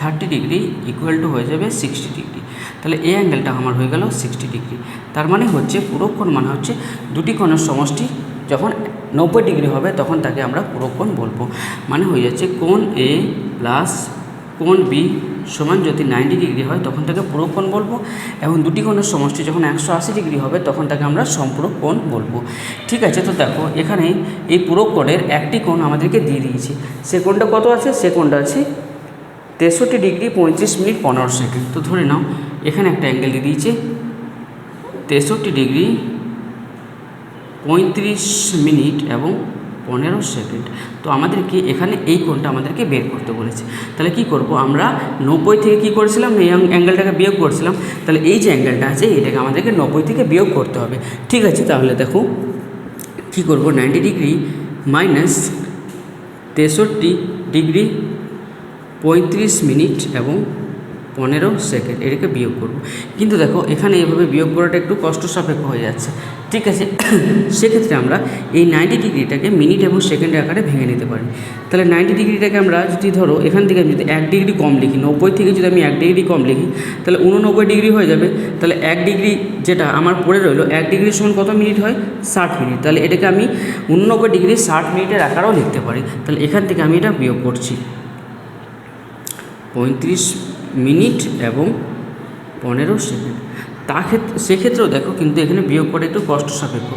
A: 30 degree equal to হয়ে যাবে 60 ডিগ্রি, তাহলে এই অ্যাঙ্গেলটা আমার হয়ে গেল 60 ডিগ্রি। তার মানে হচ্ছে পুরো কোণ মানে হচ্ছে দুটি কোণের সমষ্টি যখন 90 ডিগ্রি হবে তখন তাকে আমরা পুরো কোণ বলবো, মানে হয়ে যাচ্ছে কোণ এ প্লাস কোণ বি সমান যদি 90 ডিগ্রি হয় তখন তাকে পুরো কোণ বলবো, এবং দুটি কোণের সমষ্টি যখন 180 ডিগ্রি হবে তখন তাকে আমরা সম্পূরক কোণ বলবো। ঠিক আছে, তো দেখো এখানে এই পুরো কোণের একটি কোণ আমাদেরকে দিয়ে দিয়েছে, সে কোণটা কত আছে, সে কোণটা আছে 63 ডিগ্রি 35 মিনিট 15 সেকেন্ড। তো ধরে নাও এখানে একটা অ্যাঙ্গেল দিয়ে দিয়েছে 63 ডিগ্রি 35 মিনিট এবং 15 সেকেন্ড। তো আমাদেরকে এখানে এই কোণটা আমাদেরকে বের করতে বলেছে, তাহলে কি করব, আমরা 90 থেকে কি করেছিলাম, এই অ্যাঙ্গেলটাকে বিয়োগ করছিলাম, তাহলে এই যে অ্যাঙ্গেলটা আছে এটাকে আমাদেরকে 90 থেকে বিয়োগ করতে হবে। ঠিক আছে, তাহলে দেখো কি করব, 90 ডিগ্রি মাইনাস 63 ডিগ্রি 35 মিনিট এবং 15 সেকেন্ড এটাকে বিয়োগ করব। কিন্তু দেখো এখানে এইভাবে বিয়োগ করাটা একটু কষ্ট সাপেক্ষ হয়ে যাচ্ছে। ঠিক আছে, সেক্ষেত্রে আমরা এই 90 ডিগ্রিটাকে মিনিট এবং সেকেন্ডের আকারে ভেঙে নিতে পারি। তাহলে 90 ডিগ্রিটাকে আমরা যদি ধরো এখান থেকে আমি যদি 1 ডিগ্রি কম লিখি, 90 থেকে যদি আমি 1 ডিগ্রি কম লিখি তাহলে 89 ডিগ্রি হয়ে যাবে। তাহলে 1 ডিগ্রি যেটা আমার পড়ে রইলো, 1 ডিগ্রির সমান কত মিনিট হয়, 60 মিনিট। তাহলে এটাকে আমি 89 ডিগ্রি 60 মিনিটের আকারেও লিখতে পারি। তাহলে এখান থেকে আমি এটা বিয়োগ করছি, 35 মিনিট এবং 15 সেকেন্ড। সেক্ষেত্রেও দেখো কিন্তু এখানে বিয়োগ করে একটু কষ্ট সাপেক্ষ,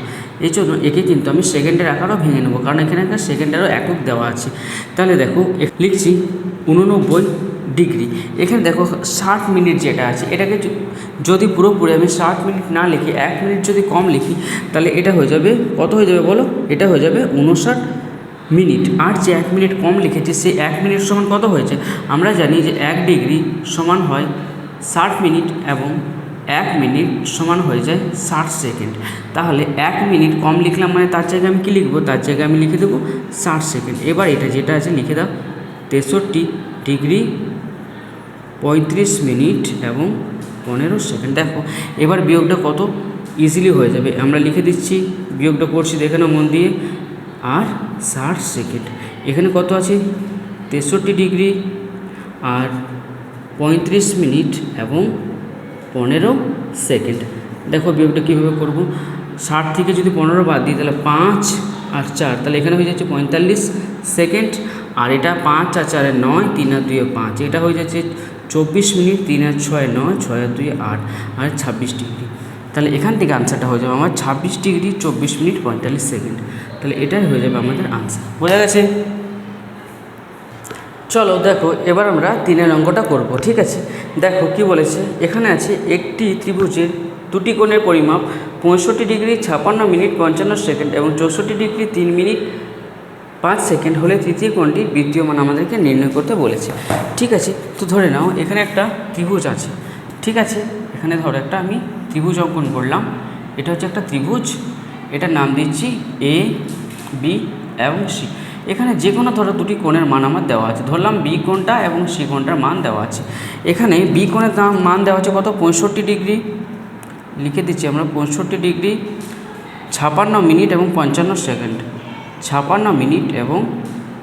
A: এই জন্য একে কিন্তু আমি সেকেন্ডের আকারও ভেঙে নেবো, কারণ এখানে একটা সেকেন্ডেরও একক দেওয়া আছে। তাহলে দেখো লিখছি 89 ডিগ্রি, এখানে দেখো 60 মিনিট যেটা আছে এটাকে যদি পুরোপুরি আমি 60 মিনিট না লিখি, 1 মিনিট যদি কম লিখি তাহলে এটা হয়ে যাবে, কত হয়ে যাবে বলো, এটা হয়ে যাবে 59 মিনিট। আর যে 1 মিনিট কম লিখেছি সেই 1 মিনিট সমান কত হয়েছে, আমরা জানি যে 1 ডিগ্রি সমান হয় 60 মিনিট এবং 1 মিনিট সমান হয়ে যায় 60 সেকেন্ড। তাহলে 1 মিনিট কম লিখলাম মানে তার জায়গায় আমি কী লিখবো, তার জায়গায় আমি লিখে দেবো 60 সেকেন্ড। এবার এটা যেটা আছে লিখে দাও 63 ডিগ্রি 35 মিনিট এবং 15 সেকেন্ড। দেখো এবার বিয়োগটা কত ইজিলি হয়ে যাবে, আমরা লিখে দিচ্ছি, বিয়োগটা করছি দেখে নাও মন দিয়ে, আর 60 সেকেন্ড। এখানে কত আছে 63 ডিগ্রি আর 35 মিনিট এবং 15 সেকেন্ড। দেখো বিয়োগটা কীভাবে করব, 60 থেকে যদি 15 বাদ দিই তাহলে 5 আর 4, তাহলে এখানে হয়ে যাচ্ছে 45 সেকেন্ড। আর এটা 5 আর 4 9, 3 আর 2 5, এটা হয়ে যাচ্ছে 24 মিনিট, 3 আর 6 9, 6 আর 2 8 আর 26 ডিগ্রি। তাহলে এখান থেকে আনসারটা হয়ে যাবে আমার 26 ডিগ্রি 24 মিনিট 45 সেকেন্ড। তাহলে এটাই হয়ে যাবে আমাদের আনসার। বোঝা গেছে? চলো দেখো এবার আমরা 3 অঙ্কটা করব। ঠিক আছে, দেখো কি বলেছে, এখানে আছে একটি ত্রিভুজের দুটি কোণের পরিমাপ 65 ডিগ্রি 56 মিনিট 55 সেকেন্ড এবং 64 ডিগ্রি 3 মিনিট 5 সেকেন্ড হলে তৃতীয় কোণটির বৃত্তীয় মান আমাদেরকে নির্ণয় করতে বলেছে। ঠিক আছে, তো ধরে নাও এখানে একটা ত্রিভুজ আছে। ঠিক আছে, এখানে ধরো একটা আমি ত্রিভুজ অঙ্কন করলাম, এটা হচ্ছে একটা ত্রিভুজ, এটার নাম দিচ্ছি এ বি এবং সি। এখানে যে কোনো ধরো দুটি কোণের মান আমার দেওয়া আছে, ধরলাম বি কোণটা এবং সি কোণটার মান দেওয়া আছে। এখানে বি কোণের মান দেওয়া আছে কত, 65 ডিগ্রি, লিখে দিচ্ছি আমরা 65 ডিগ্রি 56 মিনিট এবং 55 সেকেন্ড, 56 মিনিট এবং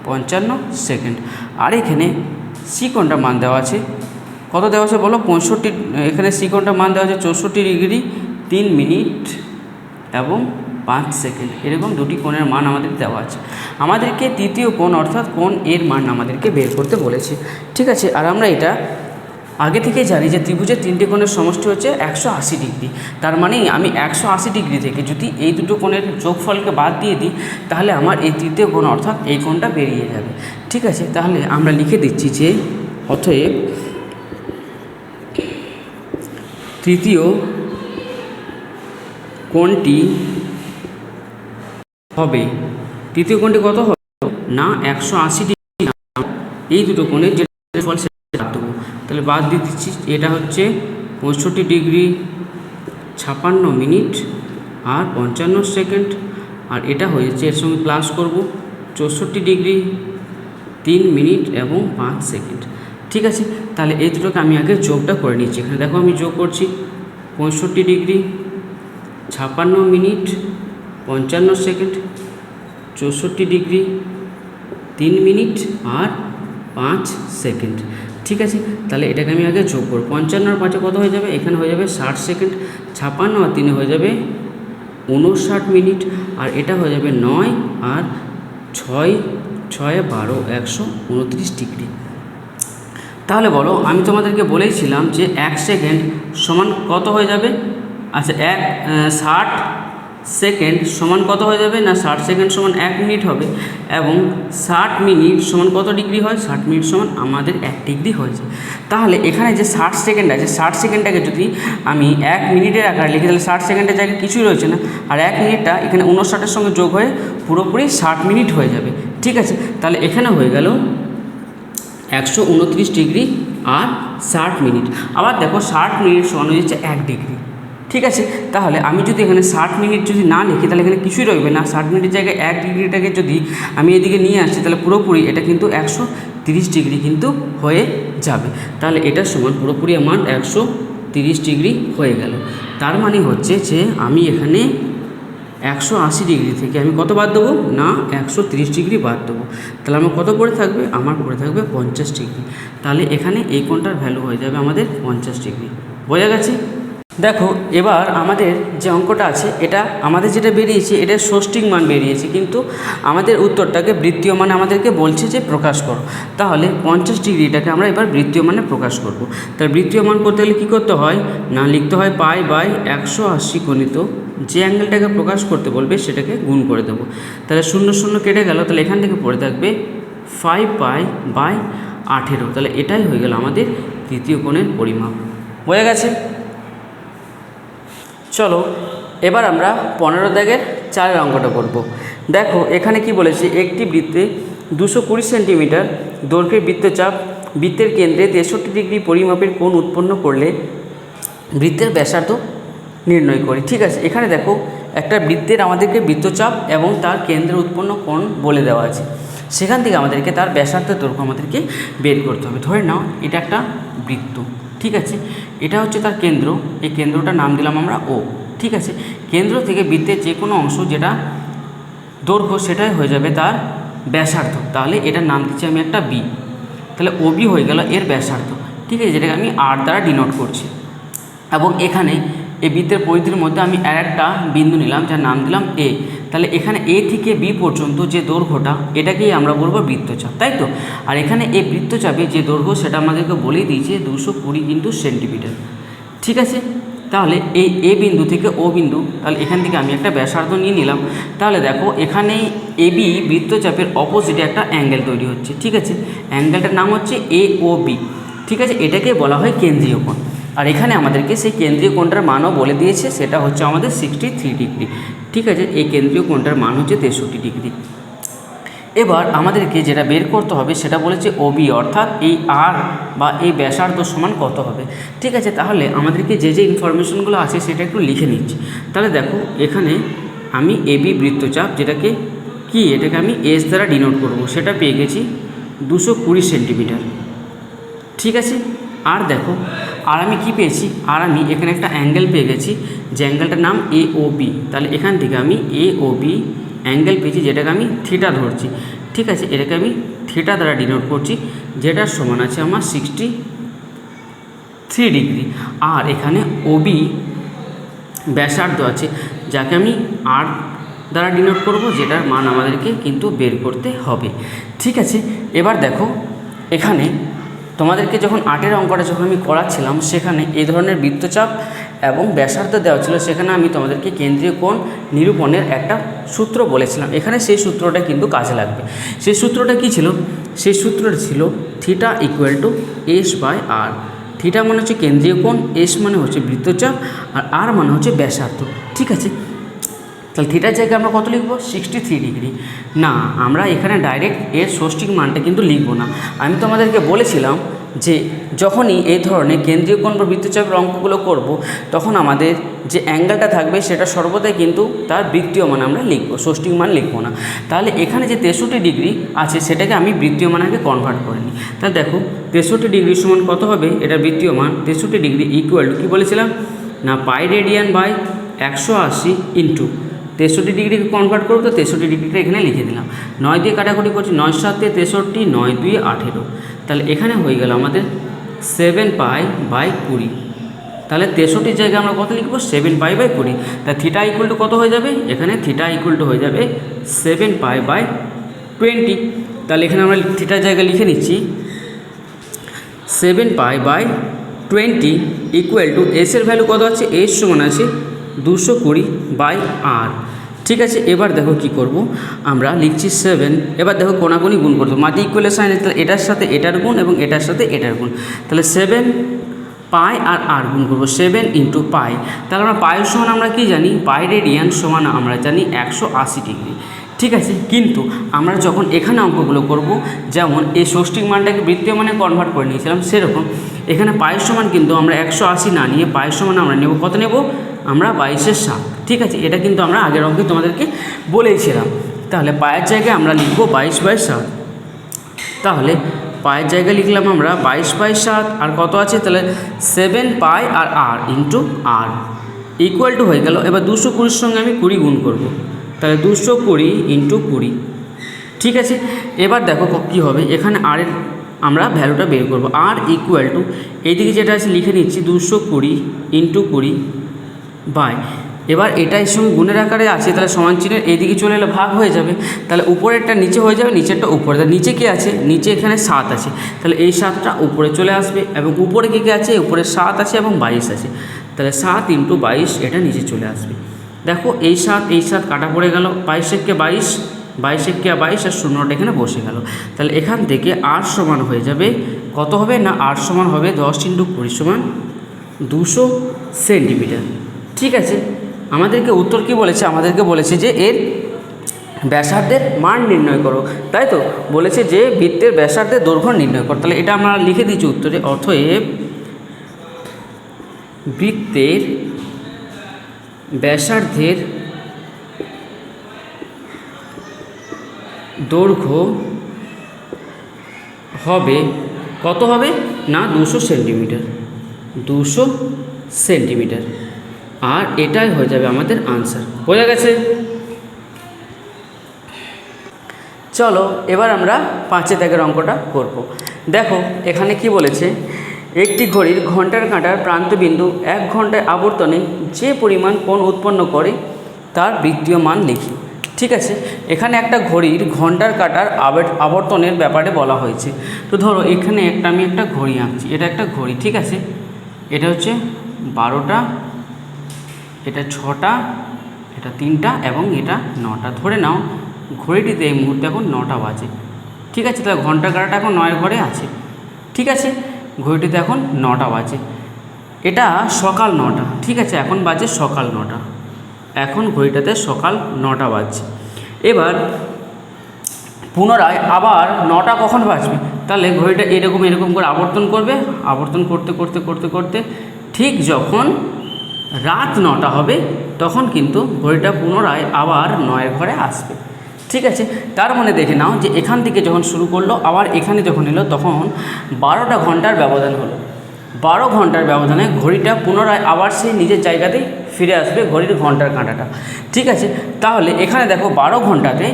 A: 55 সেকেন্ড। আর এখানে সি কোণটার মান দেওয়া আছে কত, দেওয়া আছে বলো 65, এখানে সি কোণটার মান দেওয়া আছে 64 ডিগ্রি 3 মিনিট এবং 5 সেকেন্ড। এরকম দুটি কোণের মান আমাদের দেওয়া আছে। আমাদেরকে তৃতীয় কোণ অর্থাৎ কোণ এর মান আমাদেরকে বের করতে বলেছে, ঠিক আছে। আর আমরা এটা আগে থেকেই জানি যে ত্রিভুজের তিনটে কোণের সমষ্টি হচ্ছে 180 ডিগ্রি। তার মানে আমি 180 ডিগ্রি থেকে যদি এই দুটো কোণের যোগফলকে বাদ দিয়ে দিই, তাহলে আমার এই তৃতীয় কোণ অর্থাৎ এই কোণটা বেরিয়ে যাবে, ঠিক আছে। তাহলে আমরা লিখে দিচ্ছি যে অতএব তৃতীয় কোণটি হবে, তৃতীয় কোণটি কত হবে না 180 ডিগ্রি, এই দুটো কোণের যে ফল সেটা বাদ দেবো, তাহলে বাদ দিয়ে দিচ্ছি। এটা হচ্ছে 65 ডিগ্রি 56 মিনিট আর 55 সেকেন্ড, আর এটা হয়েছে এর সঙ্গে প্লাস করব 64 ডিগ্রি 3 মিনিট এবং 5 সেকেন্ড, ঠিক আছে। তাহলে এই দুটোকে আমি আগে যোগটা করে নিচ্ছি। এখানে দেখো আমি যোগ করছি 65 degree 56 minute 55 second, 64 degree 3 minute আর 5 সেকেন্ড, ঠিক আছে। তাহলে এটাকে আমি আগে যোগ করব, 55 আর 5 কত হয়ে যাবে, এখানে হয়ে যাবে 60 সেকেন্ড, 56 আর 3 হয়ে যাবে 59 মিনিট, আর এটা হয়ে যাবে 9 আর 6 6 12 129 ডিগ্রি। তাহলে বলো, আমি তোমাদেরকে বলেইছিলাম যে 1 সেকেন্ড সমান কত হয়ে যাবে, আচ্ছা 60 সেকেন্ড সমান কত হয়ে যাবে না 60 সেকেন্ড সমান 1 মিনিট হবে, এবং 60 মিনিট সমান কত ডিগ্রি হয়, 60 মিনিট সমান আমাদের 1 ডিগ্রি হয়েছে। তাহলে এখানে যে 60 সেকেন্ড আছে, 60 সেকেন্ডটাকে যদি আমি 1 মিনিটের আকারে লিখি, তাহলে 60 সেকেন্ডের জায়গায় কিছুই রয়েছে না, আর 1 মিনিটটা এখানে 59-এর সঙ্গে যোগ হয়ে পুরোপুরি 60 মিনিট হয়ে যাবে, ঠিক আছে। তাহলে এখানে হয়ে গেল 129 ডিগ্রি আর 60 মিনিট। আবার দেখো 60 মিনিট সমান হয়ে যাচ্ছে 1 ডিগ্রি, ঠিক আছে। তাহলে আমি যদি এখানে 60 মিনিট যদি না লিখি, তাহলে এখানে কিছুই রইবে না। 60 মিনিটের জায়গায় 1 ডিগ্রিটাকে যদি আমি এদিকে নিয়ে আসছি, তাহলে পুরোপুরি এটা কিন্তু 130 ডিগ্রি কিন্তু হয়ে যাবে। তাহলে এটার সমান পুরোপুরি আমার 130 ডিগ্রি হয়ে গেল। তার মানে হচ্ছে যে আমি এখানে 180 ডিগ্রি থেকে আমি কত বাদ দেবো না 130 ডিগ্রি বাদ দেবো, তাহলে আমার কত পড়ে থাকবে, আমার পড়ে থাকবে 50 ডিগ্রি। তাহলে এখানে এই কোণটার ভ্যালু হয়ে যাবে আমাদের 50 ডিগ্রি। বোঝা গেছে? দেখো এবার আমাদের যে অঙ্কটা আছে, এটা আমাদের যেটা বেরিয়েছে এটা ষষ্ঠিক মান বেরিয়েছে, কিন্তু আমাদের উত্তরটাকে বৃত্তীয় মানে আমাদেরকে বলছে যে প্রকাশ করো। তাহলে 50 ডিগ্রিটাকে আমরা এবার বৃত্তীয় মানে প্রকাশ করব। তাহলে বৃত্তীয় মান করতে গেলে কী করতে হয় না লিখতে হয় পাই বাই 180 গণিত যে অ্যাঙ্গেলটাকে প্রকাশ করতে বলবে সেটাকে গুণ করে দেবো। তাহলে 0 0 কেটে গেল, তাহলে এখান থেকে পড়ে থাকবে 5 পাই বাই 18। তাহলে এটাই হয়ে গেল আমাদের তৃতীয় কোণের পরিমাপ। বোঝা গেছে? চলো এবার আমরা 15 দাগের 4 অঙ্কটা করব। দেখো এখানে কি বলেছে, একটি বৃত্তে 220 সেন্টিমিটার দৈর্ঘ্যের বৃত্তচাপ বৃত্তের কেন্দ্রে 63 ডিগ্রি পরিমাপের কোণ উৎপন্ন করলে বৃত্তের ব্যাসার্ধ নির্ণয় করি। ঠিক আছে, এখানে দেখো একটা বৃত্তের আমাদেরকে বৃত্তচাপ এবং তার কেন্দ্রে উৎপন্ন কোণ বলে দেওয়া আছে, সেখান থেকে আমাদেরকে তার ব্যাসার্ধের দৈর্ঘ্য আমাদেরকে বের করতে হবে। ধরে নাও এটা একটা বৃত্ত, ঠিক আছে, এটা হচ্ছে তার কেন্দ্র, এই কেন্দ্রটার নাম দিলাম আমরা ও। ঠিক আছে, কেন্দ্র থেকে বৃত্তের যে কোনো অংশ যেটা দৈর্ঘ্য সেটাই হয়ে যাবে তার ব্যাসার্ধ। তাহলে এটার নাম দিচ্ছি আমি একটা বি, তাহলে ও বি হয়ে গেল এর ব্যাসার্ধ। ঠিক আছে, যেটাকে আমি আর দ্বারা ডিনোট করছি। এবং এখানে এই বৃত্তের পরিধির মধ্যে আমি আর একটা বিন্দু নিলাম যার নাম দিলাম এ। তাহলে এখানে এ থেকে বি পর্যন্ত যে দৈর্ঘ্যটা এটাকেই আমরা বলবো বৃত্তচাপ, তাই তো। আর এখানে এই বৃত্তচাপে যে দৈর্ঘ্য সেটা আমাদেরকে বলেই দিয়েছে 220 সেন্টিমিটার। ঠিক আছে, তাহলে এই এ বিন্দু থেকে ও বিন্দু, তাহলে এখান থেকে আমি একটা ব্যাসার্ধ নিয়ে নিলাম। তাহলে দেখো এখানে এ বি বৃত্তচাপের অপোজিটে একটা অ্যাঙ্গেল তৈরি হচ্ছে। ঠিক আছে, অ্যাঙ্গেলটার নাম হচ্ছে এ ও বি। ঠিক আছে, এটাকে বলা হয় কেন্দ্রীয় কোণ। আর এখানে আমাদেরকে সেই কেন্দ্রীয় কোণটার মানও বলে দিয়েছে, সেটা হচ্ছে আমাদের 63 ডিগ্রি। ঠিক আছে, এই কেন্দ্রীয় কোণটার মান হচ্ছে 63 ডিগ্রি। এবার আমাদেরকে যেটা বের করতে হবে সেটা বলেছে ওবি, অর্থাৎ এই আর বা এই ব্যাসার্ধ সমান কত হবে। ঠিক আছে, তাহলে আমাদেরকে যে যে ইনফরমেশনগুলো আছে সেটা একটু লিখে নিচ্ছি। তাহলে দেখো এখানে আমি এবি বৃত্তচাপ, যেটাকে কি এটাকে আমি এস দ্বারা ডিনোট করব, সেটা পেয়ে গেছি 220 সেন্টিমিটার। ঠিক আছে, আর দেখো আর আমি কি পেয়েছি, আর আমি এখানে একটা অ্যাঙ্গেল পেয়ে গেছি, যে অ্যাঙ্গেলটার নাম এওবি। তাহলে এখান থেকে আমি এওবি অ্যাঙ্গেল পেয়েছি, যেটাকে আমি থিটা ধরছি। ঠিক আছে, এটাকে আমি থিটা দ্বারা ডিনোট করছি, যেটার সমান আছে আমার 63 ডিগ্রি। আর এখানে ওবি ব্যাসার্ধ আছে, যাকে আমি আর দ্বারা ডিনোট করব, যেটার মান আমাদেরকে কিন্তু বের করতে হবে। ঠিক আছে, এবার দেখো এখানে তোমাদেরকে যখন 8-এর অঙ্কটা যখন আমি করাচ্ছিলাম, সেখানে এই ধরনের বৃত্তচাপ এবং ব্যাসার্ধ দেওয়া ছিল, সেখানে আমি তোমাদেরকে কেন্দ্রীয় কোণ নিরূপণের একটা সূত্র বলেছিলাম। এখানে সেই সূত্রটা কিন্তু কাজে লাগবে। সেই সূত্রটা কী ছিল? সেই সূত্রটা ছিল theta equal to S by R. Theta মানে হচ্ছে কেন্দ্রীয় কোণ, এস মানে হচ্ছে বৃত্তচাপ, আর আর মানে হচ্ছে ব্যাসার্ধ। ঠিক আছে, তাহলে থিটার জায়গায় আমরা কত লিখব? 63 ডিগ্রি। না, আমরা এখানে ডাইরেক্ট এর ষষ্ঠিক মানটা কিন্তু লিখব না। আমি তোমাদেরকে বলেছিলাম যে যখনই এই ধরনের কেন্দ্রীয় কোণ বা বৃত্তচাপের অঙ্কগুলো করব, তখন আমাদের যে অ্যাঙ্গেলটা থাকবে সেটা সর্বদাই কিন্তু তার বৃত্তীয় মান আমরা লিখব, ষষ্ঠিক মান লিখব না। তাহলে এখানে যে 63 ডিগ্রি আছে সেটাকে আমি বৃত্তীয় মানে আগে কনভার্ট করে নিই। তাহলে দেখো 63 ডিগ্রি সমান কত হবে? এটা বৃত্তীয় মান 63 ডিগ্রি ইকুয়াল টু কী বলেছিলাম না, পাই রেডিয়ান বাই 180 ইন্টু 63 ডিগ্রিকে কনভার্ট করবো, তো 63 ডিগ্রিটা এখানে লিখে দিলাম। 9 দিয়ে কাটাকুটি করছি, 9 7 63, 9 2 18। তাহলে এখানে হয়ে গেল আমাদের 7 পাই বাই 20। তাহলে 63 জায়গায় আমরা কত লিখবো? 7 পাই বাই 20। তা থিটা ইকুয়াল টু কত হয়ে যাবে? এখানে থিটা ইকুয়াল টু হয়ে যাবে 7 পাই বাই 20। তাহলে এখানে আমরা থিটার জায়গায় লিখে নিচ্ছি 7 পাই বাই 20 ইকুয়াল টু এসের ভ্যালু কত আছে? এস সমান আছে 220 বাই আর। ঠিক আছে, এবার দেখো কি করব, আমরা লিখছি 7। এবার দেখো কোনাকুনি গুণ করতে হবে, মাটি ইকুয়ালেশন আছে, তাহলে এটার সাথে এটার গুণ এবং এটার সাথে এটার গুণ। তাহলে 7 পাই আর আর গুণ করবো, 7 ইন্টু পাই। তাহলে আমরা পায়ের সমান আমরা কি জানি? পাই রেডিয়ান সমান আমরা জানি 180 ডিগ্রি। ঠিক আছে, কিন্তু আমরা যখন এখানে অঙ্কগুলো করব, যেমন এই ষষ্ঠিক মানটাকে বৃত্তীয় মানে কনভার্ট করে নিয়েছিলাম, সেরকম এখানে পায়ের সমান কিন্তু আমরা 180 না নিয়ে পায়ের সমান আমরা নেব কত নেব? আমরা 22/7। ঠিক আছে, এটা কিন্তু আমরা আগের অঙ্কে তোমাদেরকে বলেইছিলাম। তাহলে পায়ের জায়গায় আমরা লিখব 22/7। তাহলে পায়ের জায়গায় লিখলাম আমরা 22/7, আর কত আছে? তাহলে 7 পাই আর আর ইন্টু আর ইকুয়াল টু হয়ে গেল। এবার 220 সঙ্গে আমি 20 গুণ করব, তাহলে 220 ইন্টু 20। ঠিক আছে, এবার দেখো কী হবে, এখানে আর এর আমরা ভ্যালুটা বের করব। আর ইকুয়াল টু এইদিকে যেটা আছে লিখে নিচ্ছি 220 ইন্টু 20 বাই, এবার এটা এর সঙ্গে গুণের আকারে আছে, তাহলে সমান চিহ্নের এইদিকে চলে এলে ভাগ হয়ে যাবে। তাহলে উপরেরটা নিচে হয়ে যাবে, নিচেরটা উপরে। তাহলে নিচে কী আছে? নিচে এখানে 7 আছে, তাহলে এই 7টা উপরে চলে আসবে, এবং উপরে কী আছে? উপরে 7 আছে এবং 22 আছে, তাহলে 7 ইন্টু 22 এটা নিচে চলে আসবে। দেখো এই 7 কাটা পড়ে গেল, 22 একে 22, 22 একে 22, আর শূন্যটা এখানে বসে গেল। তাহলে এখান থেকে আর সমান হয়ে যাবে কত হবে না, আর সমান হবে 10 ইন্টু 20 সমান 200 সেন্টিমিটার। ঠিক আছে, আমাদেরকে উত্তর কি বলেছে? আমাদেরকে বলেছে যে এর ব্যাসার্ধের মান নির্ণয় করো, তাই তো বলেছে যে বৃত্তের ব্যাসার্ধের দৈর্ঘ্য নির্ণয় করো। তাহলে এটা আমরা লিখে দিচ্ছি উত্তরে, অতএব বৃত্তের ব্যাসার্ধের দৈর্ঘ্য হবে কত হবে না, 200 সেন্টিমিটার। 200 সেন্টিমিটার, আর এটাই হয়ে যাবে আমাদের আনসার। বোঝা গেছে? চলো এবার আমরা 5 দাগের অঙ্কটা করব। দেখো এখানে কি বলেছে, একটি ঘড়ির ঘন্টার কাঁটার প্রান্তবিন্দু 1 ঘন্টায় আবর্তনে যে পরিমাণ কোণ উৎপন্ন করে তার বৃত্তীয় মান লিখি। ঠিক আছে, এখানে একটা ঘড়ির ঘন্টার কাঁটার আবর্তনের ব্যাপারে বলা হয়েছে। তো ধরো এখানে আমি একটা ঘড়ি আঁকছি, এটা একটা ঘড়ি। ঠিক আছে, এটা হচ্ছে 12টা, এটা 6টা, এটা 3টা এবং এটা 9টা। ধরে নাও ঘড়িটিতে এই মুহূর্তে এখন 9টা বাজে। ঠিক আছে, তাহলে ঘন্টার কাঁটাটা এখন 9 ঘরে আছে। ঠিক আছে, ঘড়িটিতে এখন 9টা বাজে, এটা সকাল 9টা। ঠিক আছে, এখন বাজে সকাল 9টা, এখন ঘড়িটাতে সকাল 9টা বাজছে। এবার পুনরায় আবার 9টা কখন বাজবে, তাহলে ঘড়িটা এরকম এরকম করে আবর্তন করবে, আবর্তন করতে করতে করতে করতে ঠিক যখন রাত 9টা হবে তখন কিন্তু ঘড়িটা পুনরায় আবার 9-এর ঘরে আসবে। ঠিক আছে, তার মানে দেখে নাও যে এখান থেকে যখন শুরু করলো আবার এখানে যখন এলো তখন 12টা ঘন্টার ব্যবধান হলো। 12 ঘন্টার ব্যবধানে ঘড়িটা পুনরায় আবার সেই নিজের জায়গাতেই ফিরে আসবে, ঘড়ির ঘন্টার কাঁটাটা। ঠিক আছে, তাহলে এখানে দেখো 12 ঘন্টাতে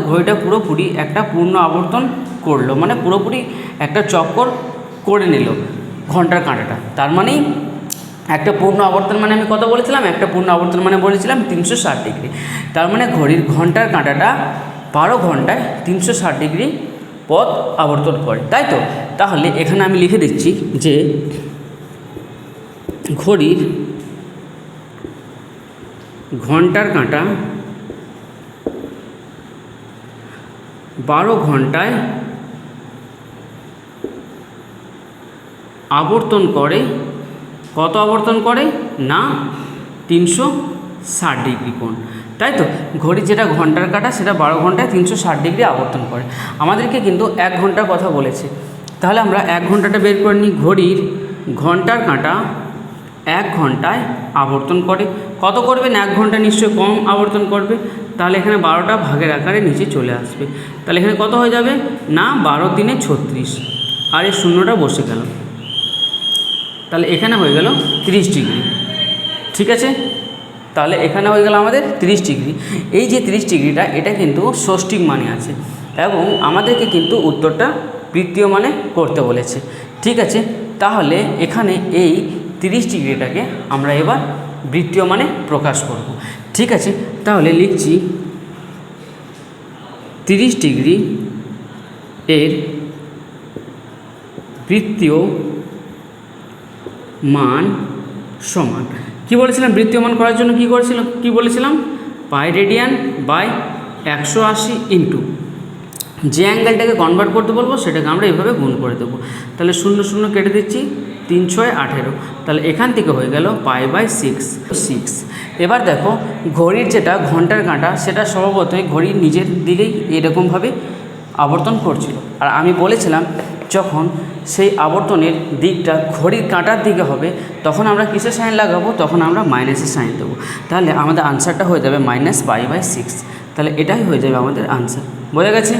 A: ঘড়িটা পুরোপুরি একটা পূর্ণ আবর্তন করলো, মানে পুরোপুরি একটা চক্কর করে নিল ঘন্টার কাঁটাটা। তার মানেই একটা পূর্ণ আবর্তন মানে আমি কত বলেছিলাম, একটা পূর্ণ আবর্তন মানে বলেছিলাম 360 ডিগ্রি। তার মানে ঘড়ির ঘন্টার কাঁটাটা 12 ঘন্টায় 360 ডিগ্রি পথ আবর্তন করে, তাই তো? তাহলে এখানে আমি লিখে দিচ্ছি যে ঘড়ির ঘন্টার কাঁটা 12 ঘন্টায় আবর্তন করে, কত আবর্তন করে না 360 ডিগ্রি কোণ, তাই তো? ঘড়ির যেটা ঘন্টার কাঁটা সেটা 12 ঘন্টায় 360 ডিগ্রি আবর্তন করে। আমাদেরকে কিন্তু 1 ঘন্টার কথা বলেছে, তাহলে আমরা 1 ঘন্টাটা বের করে নিই। ঘড়ির ঘন্টার কাঁটা 1 ঘন্টায় আবর্তন করে, কত করবে না 1 ঘন্টা নিশ্চয়ই কম আবর্তন করবে, তাহলে এখানে 12টা ভাগের আকারে নিচে চলে আসবে। তাহলে এখানে কত হয়ে যাবে না 12 3 36, আর এই শূন্যটা বসে গেল, তাহলে এখানে হয়ে গেল 30 ডিগ্রি। ঠিক আছে, তাহলে এখানে হয়ে গেল আমাদের 30 ডিগ্রি। এই যে 30 ডিগ্রিটা এটা কিন্তু ষষ্ঠিক মানে আছে এবং আমাদেরকে কিন্তু উত্তরটা বৃত্তীয় মানে করতে বলেছে। ঠিক আছে, তাহলে এখানে এই 30 ডিগ্রিটাকে আমরা এবার বৃত্তীয় মানে প্রকাশ করব। ঠিক আছে, তাহলে লিখছি 30 ডিগ্রি এর বৃত্তীয় মান সমান, কি বলেছিলাম বৃত্তীয় মান করার জন্য কি বলেছিলাম পাই রেডিয়ান বাই 180 ইন্টু যে অ্যাঙ্গেলটাকে কনভার্ট করতে বলবো সেটাকে আমরা এইভাবে গুণ করে দেবো। তাহলে 0 0 কেটে দিচ্ছি, 3 6 18, তাহলে এখান থেকে হয়ে গেল পাই বাই 6। এবার দেখো ঘড়ির যেটা ঘন্টার কাঁটা সেটা স্বভাবতই ঘড়ির নিজের দিকেই এরকমভাবে আবর্তন করছিল, আর আমি বলেছিলাম যখন সেই আবর্তনের দিকটা ঘড়ির কাঁটার দিকে হবে তখন আমরা কিসের সাইন লাগাবো, তখন আমরা মাইনাসের সাইন দেবো। তাহলে আমাদের আনসারটা হয়ে যাবে -π/6, তাহলে এটাই হয়ে যাবে আমাদের আনসার। বোঝা গেছে?